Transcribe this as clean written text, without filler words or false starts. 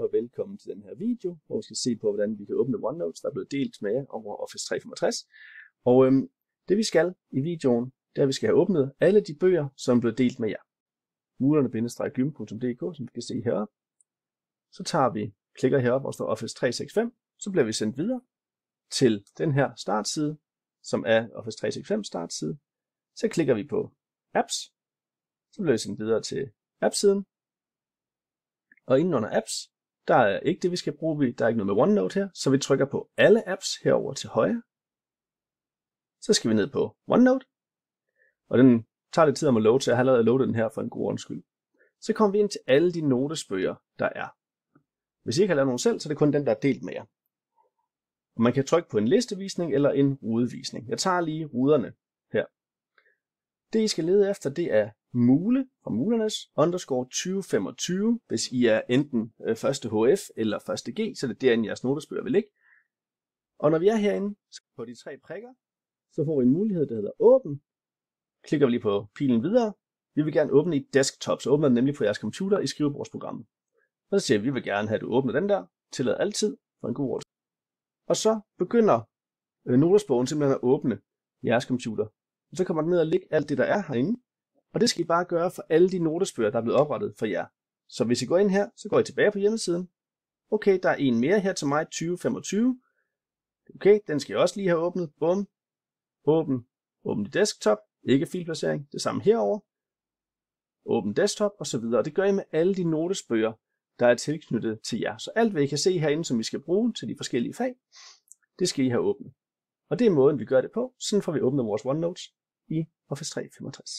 og velkommen til den her video, hvor vi skal se på, hvordan vi kan åbne OneNote, der er blevet delt med jer over Office 365. Og det vi skal i videoen, det er, at vi skal have åbnet alle de bøger, som er blevet delt med jer. mulerne-gym.dk, som vi kan se heroppe. Så klikker heroppe, hvor der står Office 365, så bliver vi sendt videre til den her startside, som er Office 365 startside. Så klikker vi på Apps, så bliver vi sendt videre til Apps-siden. Og inden under Apps, der er ikke det, vi skal bruge. Der er ikke noget med OneNote her, så vi trykker på alle apps herover til højre. Så skal vi ned på OneNote, og den tager lidt tid om at loade, så jeg har allerede loadet den her for en god ordens skyld. Så kommer vi ind til alle de notesbøger, der er. Hvis I ikke har lavet nogen selv, så er det kun den, der er delt med jer. Og man kan trykke på en listevisning eller en rudevisning. Jeg tager lige ruderne her. Det I skal lede efter, det er mule fra mulernes _ 2025, hvis I er enten 1. HF eller 1. G, så det er derinde jeres notesbøger vil ligge. Og når vi er herinde på de 3 prikker, så får vi en mulighed, der hedder åben. Klikker vi lige på pilen videre. Vi vil gerne åbne i desktop, så åbner den nemlig på jeres computer i skrivebordsprogrammet. Og så siger vi vil gerne have, at du åbner den der. Tillad altid for en god ord. Og så begynder notesbogen simpelthen at åbne jeres computer. Og så kommer den ned og ligge alt det, der er herinde. Og det skal I bare gøre for alle de notesbøger, der er blevet oprettet for jer. Så hvis I går ind her, så går I tilbage på hjemmesiden. Okay, der er en mere her til mig, 2025. Okay, den skal jeg også lige have åbnet. Bum. Åbn i desktop. Ikke filplacering. Det samme herover. Åbn desktop og så videre. Og det gør I med alle de notesbøger, der er tilknyttet til jer. Så alt hvad I kan se herinde, som vi skal bruge til de forskellige fag, det skal I have åbnet. Og det er måden, vi gør det på. Sådan får vi åbnet vores OneNotes i Office 365.